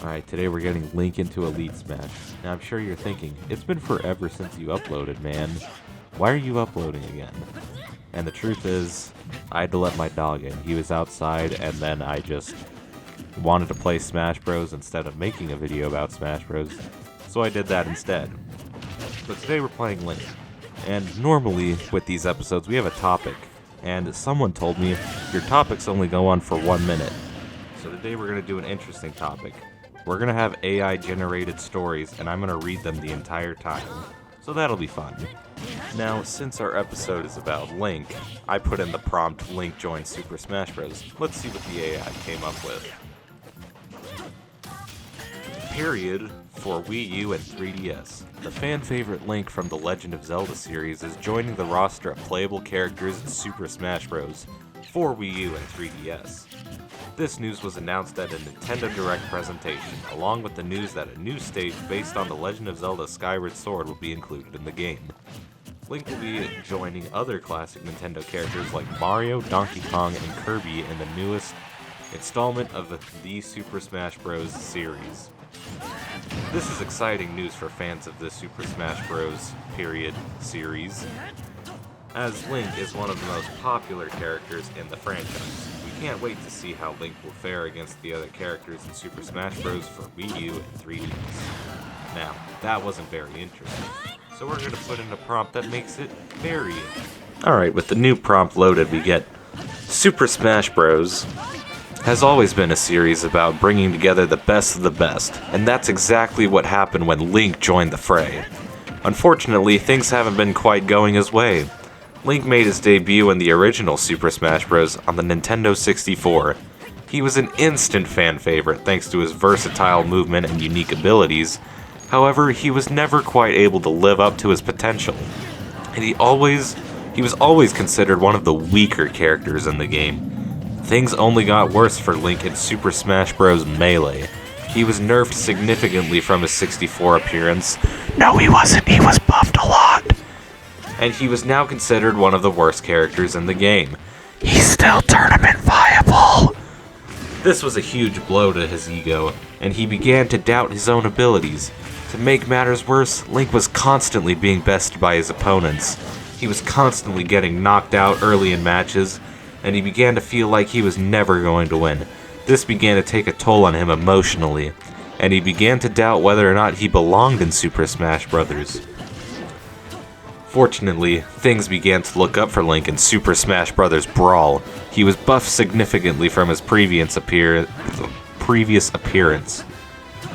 Alright, today we're getting Link into Elite Smash. Now I'm sure you're thinking, it's been forever since you uploaded, man. Why are you uploading again? And the truth is, I had to let my dog in. He was outside, and then I just wanted to play Smash Bros. Instead of making a video about Smash Bros. So I did that instead. But today we're playing Link. And normally, with these episodes, we have a topic. And someone told me, your topics only go on for 1 minute. So today we're going to do an interesting topic. We're going to have AI-generated stories, and I'm going to read them the entire time. So that'll be fun. Now, since our episode is about Link, I put in the prompt, Link join Super Smash Bros. Let's see what the AI came up with. Period for Wii U and 3DS. The fan-favorite Link from the Legend of Zelda series is joining the roster of playable characters in Super Smash Bros. For Wii U and 3DS. This news was announced at a Nintendo Direct presentation, along with the news that a new stage based on The Legend of Zelda Skyward Sword will be included in the game. Link will be joining other classic Nintendo characters like Mario, Donkey Kong, and Kirby in the newest installment of the Super Smash Bros. Series. This is exciting news for fans of the Super Smash Bros. Series, as Link is one of the most popular characters in the franchise. We can't wait to see how Link will fare against the other characters in Super Smash Bros. For Wii U and 3DS. Now, that wasn't very interesting, so we're going to put in a prompt that makes it very interesting. Alright, with the new prompt loaded, we get Super Smash Bros. Has always been a series about bringing together the best of the best, and that's exactly what happened when Link joined the fray. Unfortunately, things haven't been quite going his way. Link made his debut in the original Super Smash Bros. On the Nintendo 64. He was an instant fan favorite thanks to his versatile movement and unique abilities. However, he was never quite able to live up to his potential, and he was always considered one of the weaker characters in the game. Things only got worse for Link in Super Smash Bros. Melee. He was nerfed significantly from his 64 appearance. No, he wasn't. He was buffed a lot. And he was now considered one of the worst characters in the game. He's still tournament viable. This was a huge blow to his ego, and he began to doubt his own abilities. To make matters worse, Link was constantly being bested by his opponents. He was constantly getting knocked out early in matches, and he began to feel like he was never going to win. This began to take a toll on him emotionally, and he began to doubt whether or not he belonged in Super Smash Bros. Fortunately, things began to look up for Link in Super Smash Bros. Brawl. He was buffed significantly from his previous appearance,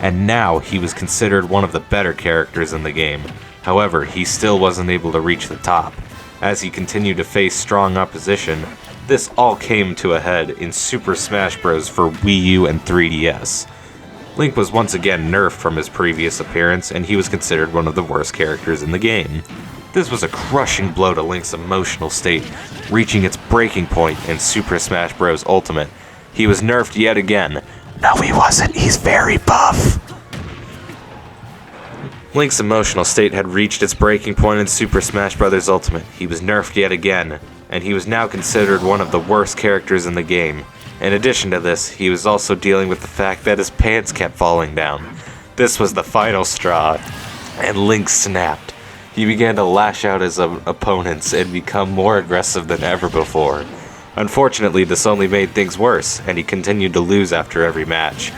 and now he was considered one of the better characters in the game. However, he still wasn't able to reach the top. As he continued to face strong opposition, this all came to a head in Super Smash Bros. For Wii U and 3DS. Link was once again nerfed from his previous appearance, and he was considered one of the worst characters in the game. This was a crushing blow to Link's emotional state, reaching its breaking point in Super Smash Bros. Ultimate. He was nerfed yet again. No, he wasn't. He's very buff. Link's emotional state had reached its breaking point in Super Smash Bros. Ultimate. He was nerfed yet again, and he was now considered one of the worst characters in the game. In addition to this, he was also dealing with the fact that his pants kept falling down. This was the final straw, and Link snapped. He began to lash out his opponents and become more aggressive than ever before. Unfortunately, this only made things worse, and he continued to lose after every match.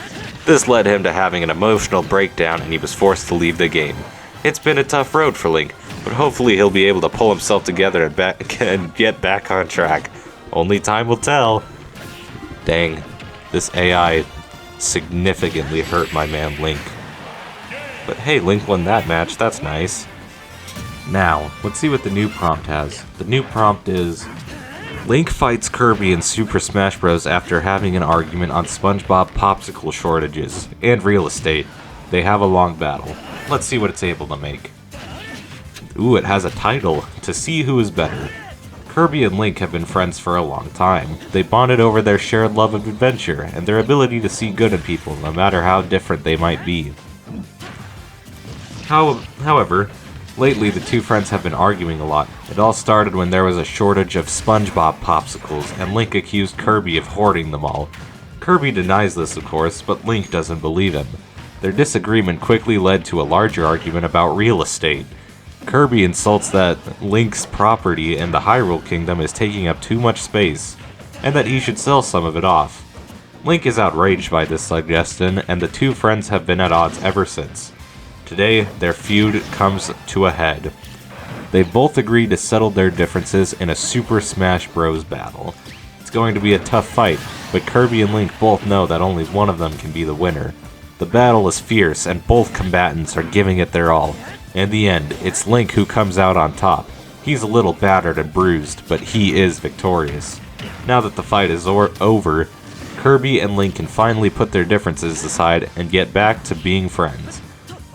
This led him to having an emotional breakdown, and he was forced to leave the game. It's been a tough road for Link, but hopefully he'll be able to pull himself together and get back on track. Only time will tell. Dang, this AI significantly hurt my man Link. But hey, Link won that match, that's nice. Now, let's see what the new prompt has. The new prompt is, Link fights Kirby in Super Smash Bros. After having an argument on SpongeBob popsicle shortages and real estate. They have a long battle. Let's see what it's able to make. Ooh, it has a title, To See Who Is Better. Kirby and Link have been friends for a long time. They bonded over their shared love of adventure and their ability to see good in people, no matter how different they might be. However, lately the two friends have been arguing a lot. It all started when there was a shortage of SpongeBob popsicles, and Link accused Kirby of hoarding them all. Kirby denies this, of course, but Link doesn't believe him. Their disagreement quickly led to a larger argument about real estate. Kirby insults that Link's property in the Hyrule Kingdom is taking up too much space, and that he should sell some of it off. Link is outraged by this suggestion, and the two friends have been at odds ever since. Today, their feud comes to a head. They both agree to settle their differences in a Super Smash Bros. Battle. It's going to be a tough fight, but Kirby and Link both know that only one of them can be the winner. The battle is fierce, and both combatants are giving it their all. In the end, it's Link who comes out on top. He's a little battered and bruised, but he is victorious. Now that the fight is over, Kirby and Link can finally put their differences aside and get back to being friends.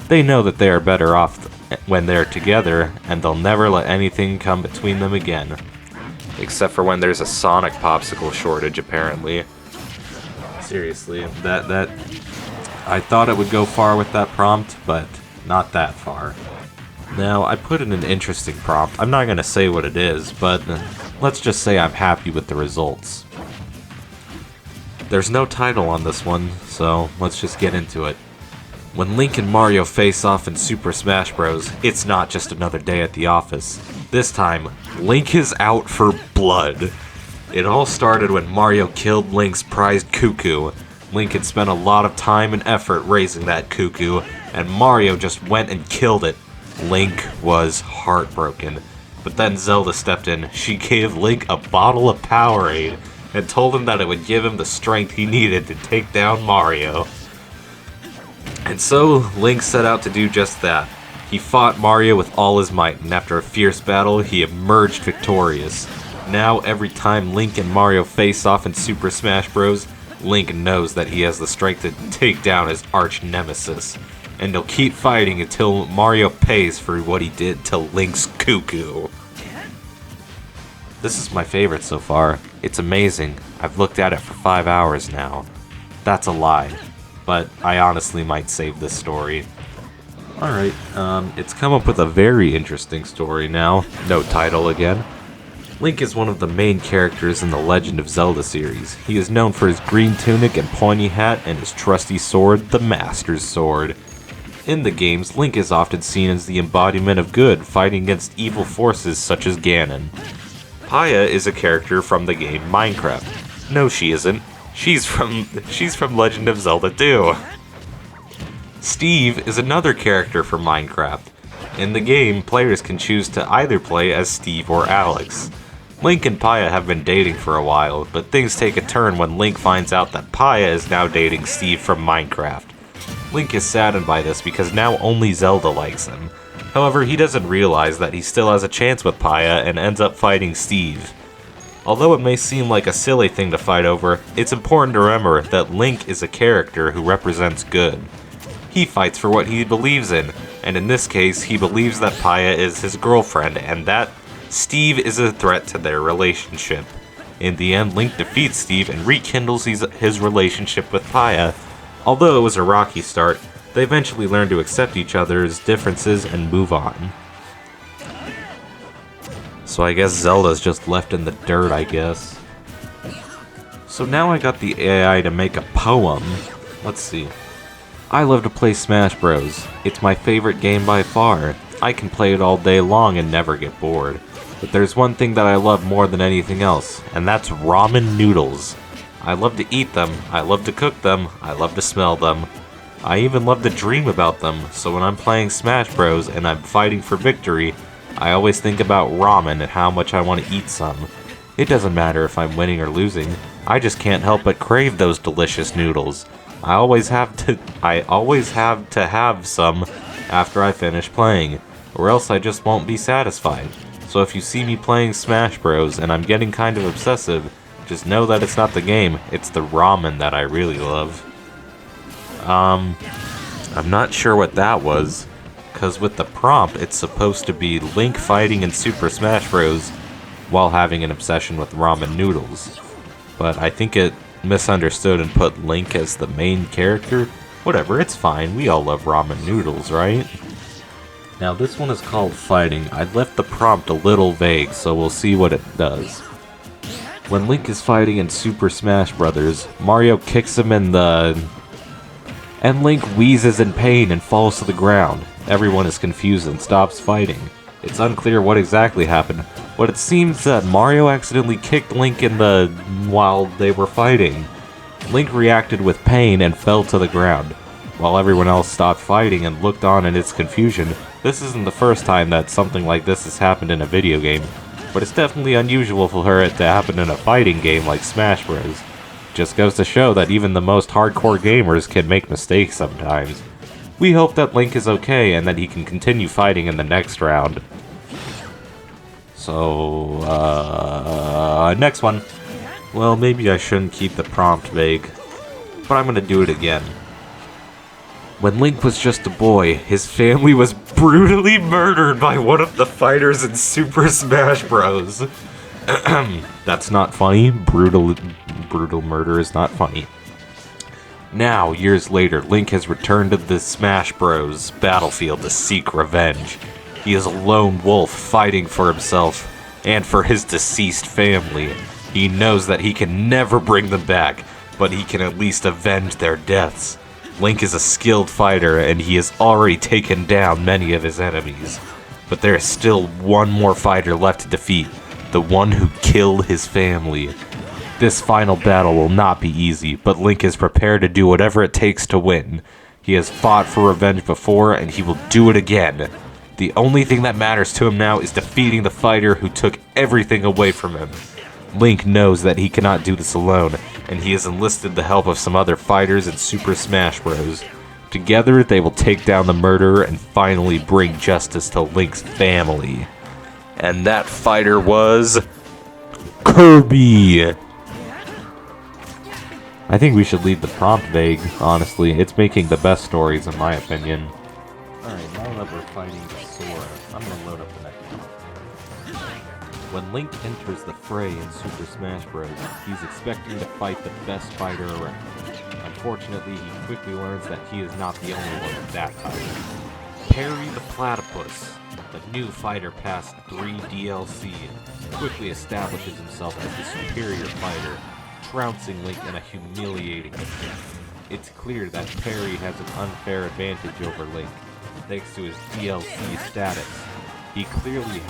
They know that they are better off when they're together, and they'll never let anything come between them again. Except for when there's a Sonic popsicle shortage, apparently. Seriously, that I thought it would go far with that prompt, but not that far. Now, I put in an interesting prompt. I'm not going to say what it is, but let's just say I'm happy with the results. There's no title on this one, so let's just get into it. When Link and Mario face off in Super Smash Bros., it's not just another day at the office. This time, Link is out for blood. It all started when Mario killed Link's prized Cuckoo. Link had spent a lot of time and effort raising that Cuckoo, and Mario just went and killed it. Link was heartbroken. But then Zelda stepped in. She gave Link a bottle of Powerade and told him that it would give him the strength he needed to take down Mario. And so, Link set out to do just that. He fought Mario with all his might, and after a fierce battle, he emerged victorious. Now, every time Link and Mario face off in Super Smash Bros., Link knows that he has the strength to take down his arch nemesis. And he'll keep fighting until Mario pays for what he did to Link's Cuckoo. This is my favorite so far. It's amazing. I've looked at it for 5 hours now. That's a lie. But I honestly might save this story. Alright, it's come up with a very interesting story now. No title again. Link is one of the main characters in the Legend of Zelda series. He is known for his green tunic and pointy hat and his trusty sword, the Master's Sword. In the games, Link is often seen as the embodiment of good, fighting against evil forces such as Ganon. Paya is a character from the game Minecraft. No, she isn't. She's from Legend of Zelda 2. Steve is another character from Minecraft. In the game, players can choose to either play as Steve or Alex. Link and Paya have been dating for a while, but things take a turn when Link finds out that Paya is now dating Steve from Minecraft. Link is saddened by this because now only Zelda likes him. However, he doesn't realize that he still has a chance with Paya and ends up fighting Steve. Although it may seem like a silly thing to fight over, it's important to remember that Link is a character who represents good. He fights for what he believes in, and in this case, he believes that Paya is his girlfriend and that Steve is a threat to their relationship. In the end, Link defeats Steve and rekindles his relationship with Paya. Although it was a rocky start, they eventually learn to accept each other's differences and move on. So I guess Zelda's just left in the dirt, I guess. So now I got the AI to make a poem. Let's see. I love to play Smash Bros. It's my favorite game by far. I can play it all day long and never get bored. But there's one thing that I love more than anything else, and that's ramen noodles. I love to eat them, I love to cook them, I love to smell them. I even love to dream about them, so when I'm playing Smash Bros. And I'm fighting for victory, I always think about ramen and how much I want to eat some. It doesn't matter if I'm winning or losing, I just can't help but crave those delicious noodles. I always have to have some after I finish playing, or else I just won't be satisfied. So if you see me playing Smash Bros. And I'm getting kind of obsessive, just know that it's not the game, it's the ramen that I really love. I'm not sure what that was, because with the prompt, it's supposed to be Link fighting in Super Smash Bros. While having an obsession with ramen noodles. But I think it misunderstood and put Link as the main character. Whatever, it's fine, we all love ramen noodles, right? Now this one is called Fighting. I left the prompt a little vague, so we'll see what it does. When Link is fighting in Super Smash Bros., Mario kicks him in the... and Link wheezes in pain and falls to the ground. Everyone is confused and stops fighting. It's unclear what exactly happened, but it seems that Mario accidentally kicked Link in the... while they were fighting. Link reacted with pain and fell to the ground. While everyone else stopped fighting and looked on in its confusion, this isn't the first time that something like this has happened in a video game, but it's definitely unusual for it to happen in a fighting game like Smash Bros. Just goes to show that even the most hardcore gamers can make mistakes sometimes. We hope that Link is okay and that he can continue fighting in the next round. So, next one. Well, maybe I shouldn't keep the prompt vague, but I'm gonna do it again. When Link was just a boy, his family was brutally murdered by one of the fighters in Super Smash Bros. That's not funny. Brutal murder is not funny. Now, years later, Link has returned to the Smash Bros. Battlefield to seek revenge. He is a lone wolf fighting for himself and for his deceased family. He knows that he can never bring them back, but he can at least avenge their deaths. Link is a skilled fighter, and he has already taken down many of his enemies. But there is still one more fighter left to defeat, the one who killed his family. This final battle will not be easy, but Link is prepared to do whatever it takes to win. He has fought for revenge before, and he will do it again. The only thing that matters to him now is defeating the fighter who took everything away from him. Link knows that he cannot do this alone, and he has enlisted the help of some other fighters in Super Smash Bros. Together, they will take down the murderer and finally bring justice to Link's family. And that fighter was... Kirby! I think we should leave the prompt vague, honestly. It's making the best stories, in my opinion. Alright, now that we're fighting Sora, I'm gonna load up the next one. When Link enters the fray in Super Smash Bros., he's expecting to fight the best fighter around. Unfortunately, he quickly learns that he is not the only one with that title. Perry the Platypus, the new Fighter Pass 3 DLC, quickly establishes himself as the superior fighter, trouncing Link in a humiliating defeat. It's clear that Perry has an unfair advantage over Link, thanks to his DLC status. He clearly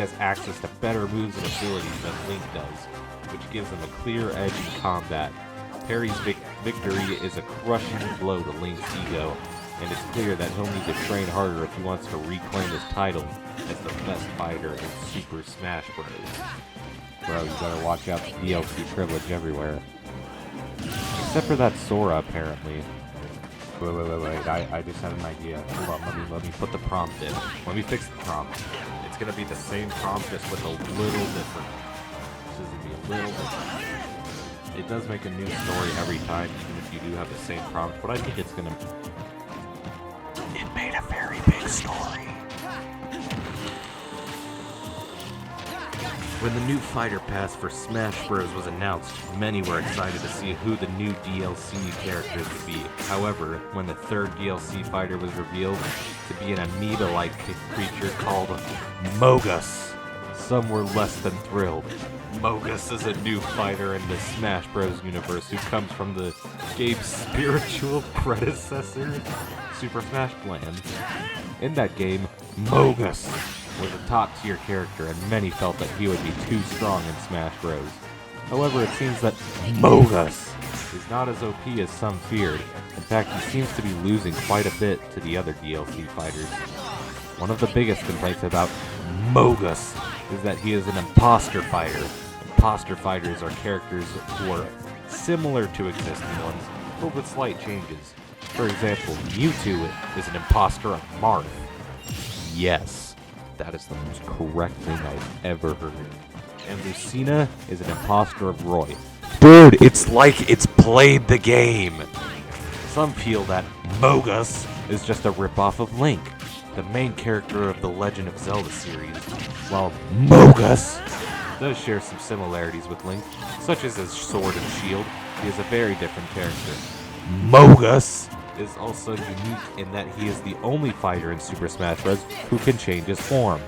has access to better moves and abilities than Link does, which gives him a clear edge in combat. Perry's victory is a crushing blow to Link's ego, and it's clear that he'll need to train harder if he wants to reclaim his title as the best fighter in Super Smash Bros. Bro, you better watch out for DLC privilege everywhere. Except for that Sora, apparently. Wait, I just had an idea. Hold on, let me put the prompt in. Let me fix the prompt. It's gonna be the same prompt, just with a little different. This is gonna be a little different. It does make a new story every time, even if you do have the same prompt, but I think it's gonna... It made a very big story. When the new Fighter Pass for Smash Bros. Was announced, many were excited to see who the new DLC characters would be. However, when the third DLC fighter was revealed to be an amoeba-like creature called Mogus, some were less than thrilled. Mogus is a new fighter in the Smash Bros. Universe who comes from the game's spiritual predecessor, Super Smash Bros. In that game, Mogus was a top-tier character, and many felt that he would be too strong in Smash Bros. However, it seems that Mogus is not as OP as some feared. In fact, he seems to be losing quite a bit to the other DLC fighters. One of the biggest complaints about Mogus is that he is an imposter fighter. Imposter fighters are characters who are similar to existing ones, but with slight changes. For example, Mewtwo is an imposter of Marth. Yes. That is the most correct thing I've ever heard. And Lucina is an imposter of Roy. Dude, it's like it's played the game! Some feel that Mogus is just a ripoff of Link, the main character of the Legend of Zelda series, while Mogus does share some similarities with Link, such as his sword and shield. He is a very different character. Mogus is also unique in that he is the only fighter in Super Smash Bros. Who can change his form.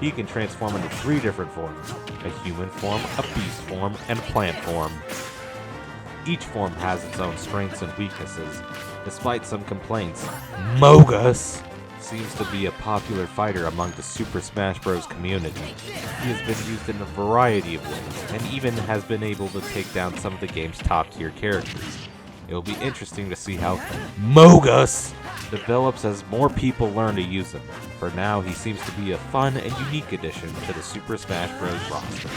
He can transform into 3 different forms: a human form, a beast form, and a plant form. Each form has its own strengths and weaknesses. Despite some complaints, Mogus seems to be a popular fighter among the Super Smash Bros. Community. He has been used in a variety of ways, and even has been able to take down some of the game's top-tier characters. It will be interesting to see how Mogus develops as more people learn to use him. For now, he seems to be a fun and unique addition to the Super Smash Bros. Roster.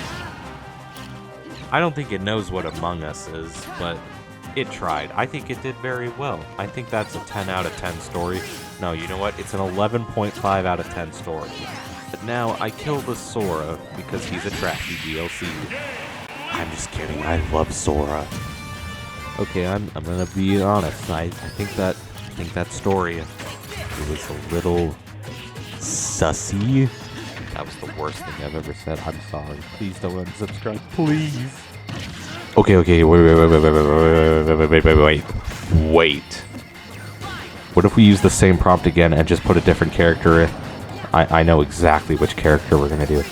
I don't think it knows what Among Us is, but it tried. I think it did very well. I think that's a 10 out of 10 story. No, you know what? It's an 11.5 out of 10 story. But now I kill the Sora because he's a trashy DLC. I'm just kidding. I love Sora. Okay, I'm gonna be honest. I think that story, it was a little sussy. That was the worst thing I've ever said. I'm sorry. Please don't unsubscribe, please. Okay, wait. What if we use the same prompt again and just put a different character in? I know exactly which character we're gonna do.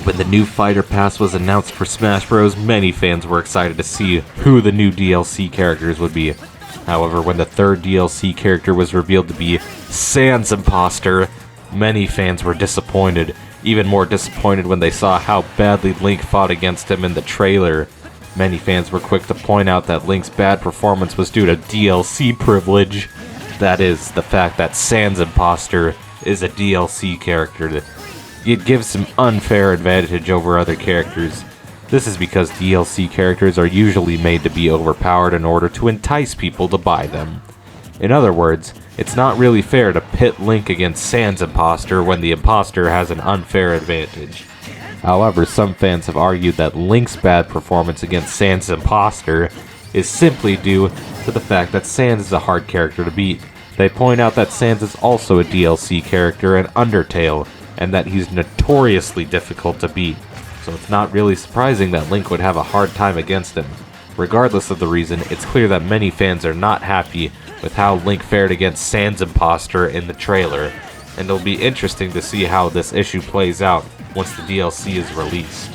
When the new Fighter Pass was announced for Smash Bros., many fans were excited to see who the new DLC characters would be. However, when the third DLC character was revealed to be Sans Imposter, many fans were disappointed. Even more disappointed when they saw how badly Link fought against him in the trailer. Many fans were quick to point out that Link's bad performance was due to DLC privilege. That is, the fact that Sans Imposter is a DLC character. It gives him unfair advantage over other characters. This is because DLC characters are usually made to be overpowered in order to entice people to buy them. In other words, it's not really fair to pit Link against Sans Imposter when the imposter has an unfair advantage. However, some fans have argued that Link's bad performance against Sans Imposter is simply due to the fact that Sans is a hard character to beat. They point out that Sans is also a DLC character in Undertale, and that he's notoriously difficult to beat, so it's not really surprising that Link would have a hard time against him. Regardless of the reason, it's clear that many fans are not happy with how Link fared against Sans Imposter in the trailer, and it'll be interesting to see how this issue plays out once the DLC is released.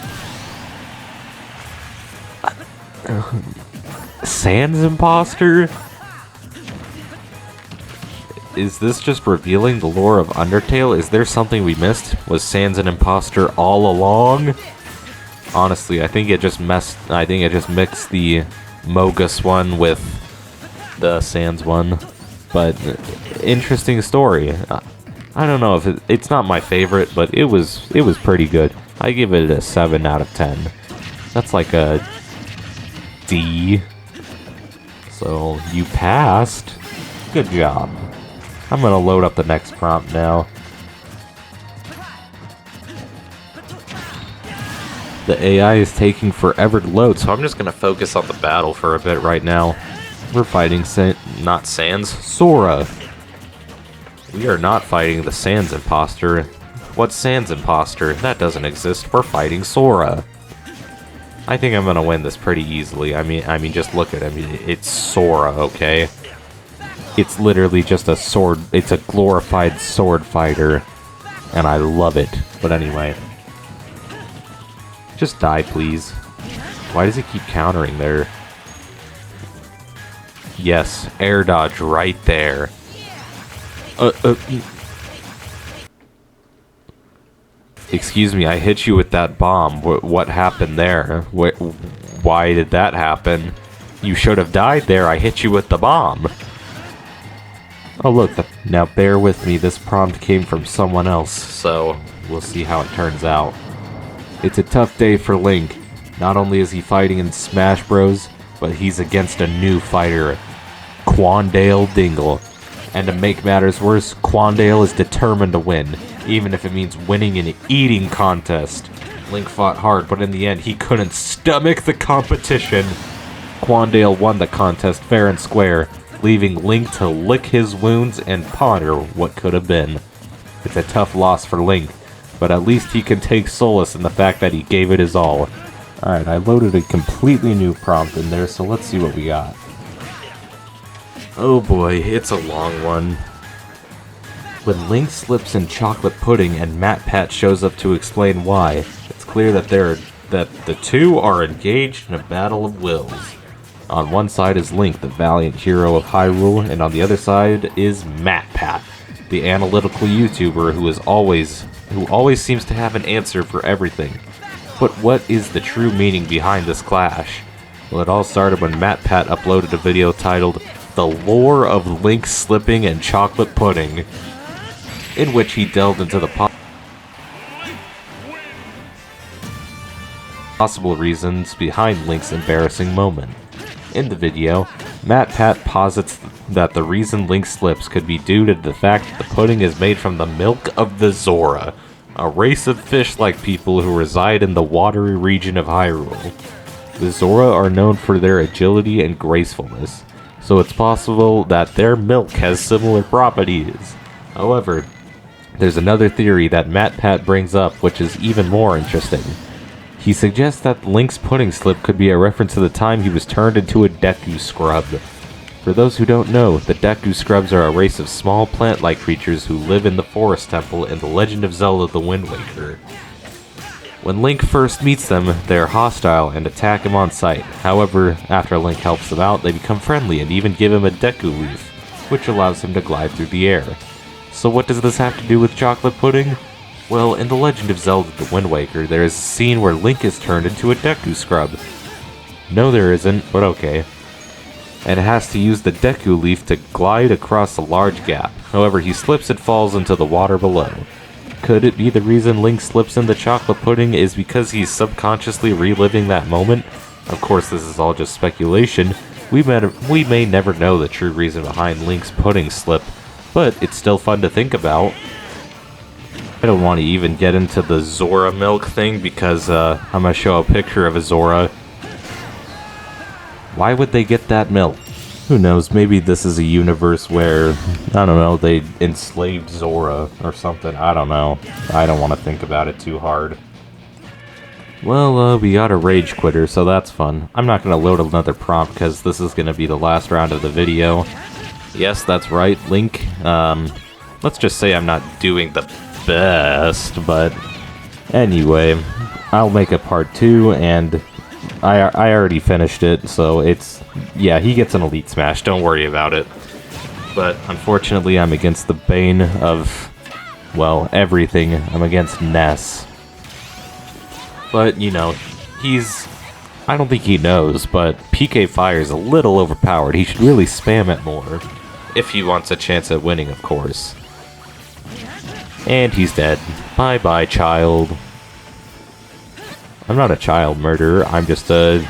Sans Imposter? Is this just revealing the lore of Undertale? Is there something we missed? Was Sans an imposter all along? Honestly, I think it just mixed the Mogus one with the Sans one. But interesting story. I don't know if it's not my favorite, but it was pretty good. I give it a 7 out of 10. That's like a D. So you passed. Good job. I'm gonna load up the next prompt now. The AI is taking forever to load, so I'm just gonna focus on the battle for a bit right now. We're fighting not Sans, Sora. We are not fighting the Sans Imposter. What's Sans Imposter? That doesn't exist. We're fighting Sora. I think I'm gonna win this pretty easily. I mean, just look at him. It's Sora, okay? It's literally just a sword. It's a glorified sword fighter, and I love it. But anyway, just die, please. Why does he keep countering there? Yes, air dodge right there. Excuse me, I hit you with that bomb. What happened there? Why did that happen? You should have died there. I hit you with the bomb. Oh look, now bear with me, this prompt came from someone else, so we'll see how it turns out. It's a tough day for Link. Not only is he fighting in Smash Bros, but he's against a new fighter, Quandale Dingle. And to make matters worse, Quandale is determined to win, even if it means winning an eating contest. Link fought hard, but in the end he couldn't stomach the competition. Quandale won the contest fair and square, leaving Link to lick his wounds and ponder what could have been. It's a tough loss for Link, but at least he can take solace in the fact that he gave it his all. Alright, I loaded a completely new prompt in there, so let's see what we got. Oh boy, it's a long one. When Link slips in chocolate pudding and MatPat shows up to explain why, it's clear that the two are engaged in a battle of wills. On one side is Link, the valiant hero of Hyrule, and on the other side is MatPat, the analytical YouTuber who always seems to have an answer for everything. But what is the true meaning behind this clash? Well, it all started when MatPat uploaded a video titled "The Lore of Link Slipping in Chocolate Pudding," in which he delved into the possible reasons behind Link's embarrassing moment. In the video, MatPat posits that the reason Link slips could be due to the fact that the pudding is made from the milk of the Zora, a race of fish-like people who reside in the watery region of Hyrule. The Zora are known for their agility and gracefulness, so it's possible that their milk has similar properties. However, there's another theory that MatPat brings up which is even more interesting. He suggests that Link's pudding slip could be a reference to the time he was turned into a Deku Scrub. For those who don't know, the Deku Scrubs are a race of small plant-like creatures who live in the Forest Temple in The Legend of Zelda: The Wind Waker. When Link first meets them, they are hostile and attack him on sight. However, after Link helps them out, they become friendly and even give him a Deku Leaf, which allows him to glide through the air. So what does this have to do with chocolate pudding? Well, in The Legend of Zelda: The Wind Waker, there is a scene where Link is turned into a Deku Scrub. No, there isn't, but okay. And has to use the Deku Leaf to glide across a large gap. However, he slips and falls into the water below. Could it be the reason Link slips in the chocolate pudding is because he's subconsciously reliving that moment? Of course, this is all just speculation. We may never know the true reason behind Link's pudding slip, but it's still fun to think about. I don't want to even get into the Zora milk thing because I'm going to show a picture of a Zora. Why would they get that milk? Who knows, maybe this is a universe where, I don't know, they enslaved Zora or something, I don't know. I don't want to think about it too hard. Well, we got a Rage Quitter, so that's fun. I'm not going to load another prompt because this is going to be the last round of the video. Yes, that's right, Link. Let's just say I'm not doing the best, but anyway, I'll make a part 2, and I already finished it, so it's, yeah, he gets an Elite Smash, don't worry about it. But unfortunately, I'm against the bane of, well, everything. I'm against Ness. But, you know, I don't think he knows, but PK Fire is a little overpowered. He should really spam it more. If he wants a chance at winning, of course. And he's dead. Bye-bye, child. I'm not a child murderer, I'm just a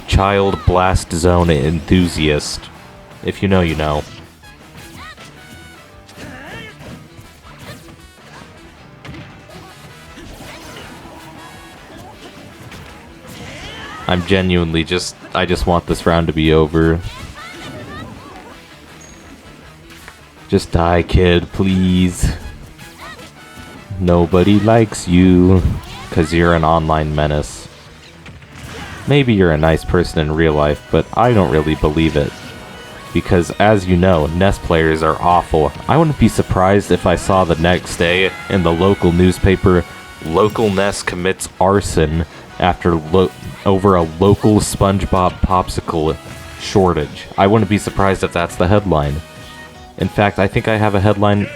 child blast zone enthusiast. If you know, you know. I'm genuinely I just want this round to be over. Just die, kid, please. Nobody likes you, 'cause you're an online menace. Maybe you're a nice person in real life, but I don't really believe it. Because, as you know, Ness players are awful. I wouldn't be surprised if I saw the next day in the local newspaper, "Local Ness commits arson after over a local SpongeBob popsicle shortage." I wouldn't be surprised if that's the headline. In fact, I think I have a headline.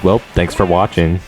Well, thanks for watching.